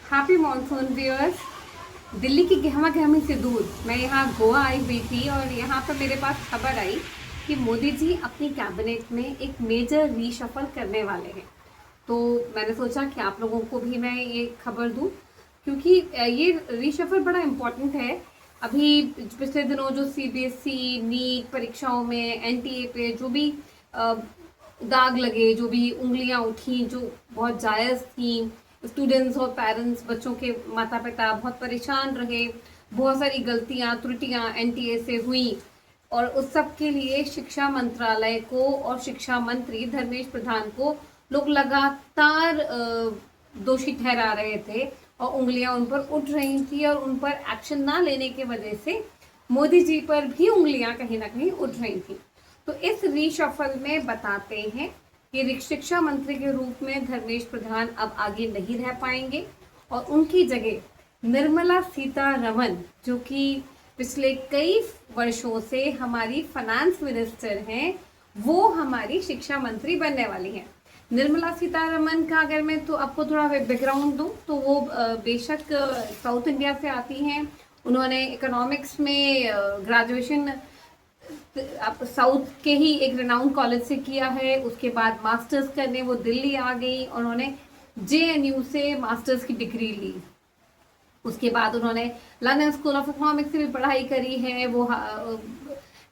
Happy monsoon viewers. Delhi की गहमा गहमी से दूर मैं यहाँ गोवा आई हुई थी और यहाँ पर मेरे पास खबर आई कि मोदी जी अपनी कैबिनेट में एक मेजर रीशफल करने वाले हैं। तो मैंने सोचा कि आप लोगों को भी मैं ये खबर दूं, क्योंकि ये रीशफल बड़ा इम्पोर्टेंट है। अभी पिछले दिनों जो सीबीएसई नीट परीक्षाओं में एनटीए पे जो भी अ, दाग लगे, जो भी उंगलियां उठी, जो बहुत जायज़ थी, स्टूडेंट्स और पेरेंट्स, बच्चों के माता पिता बहुत परेशान रहे। बहुत सारी गलतियां त्रुटियां एनटीए से हुई और उस सब के लिए शिक्षा मंत्रालय को और शिक्षा मंत्री धर्मेश प्रधान को लोग लगातार दोषी ठहरा रहे थे और उंगलियां उन पर उठ रही थी और उन पर एक्शन ना लेने की वजह से मोदी जी पर भी उंगलियां कहीं ना कहीं उठ रही थी। तो इस रीशफल में बताते हैं कि शिक्षा मंत्री के रूप में धर्मेश प्रधान अब आगे नहीं रह पाएंगे और उनकी जगह निर्मला सीतारमण, जो कि पिछले कई वर्षों से हमारी फाइनेंस मिनिस्टर हैं, वो हमारी शिक्षा मंत्री बनने वाली हैं। निर्मला सीतारमण का अगर मैं तो आपको थोड़ा बैकग्राउंड दूं तो वो बेशक साउथ इंडिया से आती हैं। उन्होंने इकोनॉमिक्स में ग्रेजुएशन आप साउथ के ही एक रिनाउंड कॉलेज से किया है। उसके बाद मास्टर्स करने वो दिल्ली आ गई। उन्होंने जेएनयू से मास्टर्स की डिग्री ली। उसके बाद उन्होंने लंदन स्कूल ऑफ इकोनॉमिक्स से भी पढ़ाई करी है। वो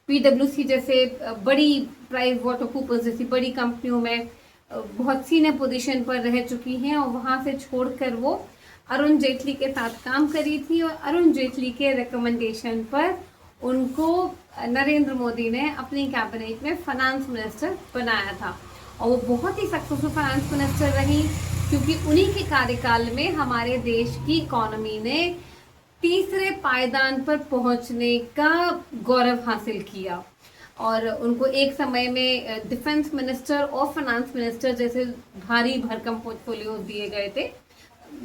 पीडब्ल्यूसी जैसे बड़ी प्राइस वाटर कूपर्स जैसी बड़ी कंपनियों में बहुत सीनियर पोजीशन पर रह चुकी हैं और वहां से छोड़कर वो अरुण जेटली के साथ काम करी थी और अरुण जेटली के रिकमेंडेशन पर उनको नरेंद्र मोदी ने अपनी कैबिनेट में फाइनेंस मिनिस्टर बनाया था और वो बहुत ही सक्सेसफुल फाइनेंस मिनिस्टर रही, क्योंकि उन्हीं के कार्यकाल में हमारे देश की इकोनॉमी ने तीसरे पायदान पर पहुंचने का गौरव हासिल किया और उनको एक समय में डिफेंस मिनिस्टर और फाइनेंस मिनिस्टर जैसे भारी भरकम पोर्टफोलियो दिए गए थे,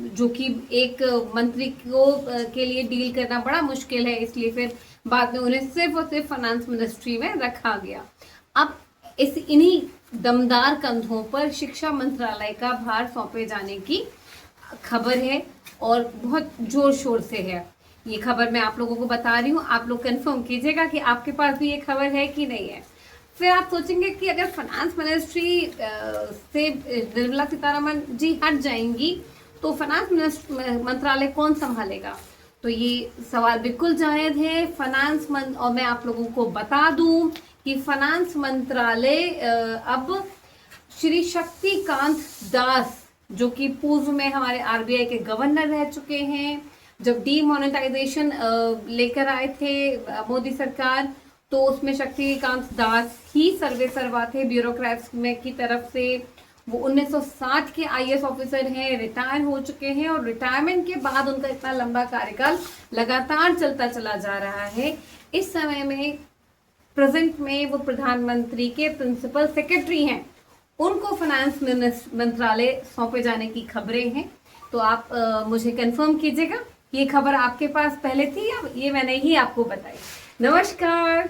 जो कि एक मंत्री को के लिए डील करना बड़ा मुश्किल है। इसलिए फिर बाद में उन्हें सिर्फ और सिर्फ फाइनेंस मिनिस्ट्री में रखा गया। अब इन्हीं दमदार कंधों पर शिक्षा मंत्रालय का भार सौंपे जाने की खबर है और बहुत जोर शोर से है। ये खबर मैं आप लोगों को बता रही हूँ, आप लोग कंफर्म कीजिएगा कि आपके पास भी ये खबर है कि नहीं है। फिर आप सोचेंगे कि अगर फाइनेंस मिनिस्ट्री से निर्मला सीतारमण जी हट जाएंगी तो फाइनेंस मंत्रालय कौन संभालेगा? तो ये सवाल बिल्कुल जायज है। और मैं आप लोगों को बता दूं कि फाइनेंस मंत्रालय अब श्री शक्तिकांत दास, जो कि पूर्व में हमारे आरबीआई के गवर्नर रह चुके हैं, जब डीमोनेटाइजेशन लेकर आए थे मोदी सरकार, तो उसमें शक्तिकांत दास ही सर्वे सर्वा थे ब्यूरोक्रेट्स में की तरफ से। वो 1960 के आईएएस ऑफिसर हैं, रिटायर हो चुके हैं और रिटायरमेंट के बाद उनका इतना लंबा कार्यकाल लगातार चलता चला जा रहा है। इस समय में प्रेजेंट में वो प्रधानमंत्री के प्रिंसिपल सेक्रेटरी हैं। उनको फाइनेंस मंत्रालय सौंपे जाने की खबरें हैं। तो आप मुझे कंफर्म कीजिएगा, ये खबर आपके पास पहले थी या ये मैंने ही आपको बताई? नमस्कार।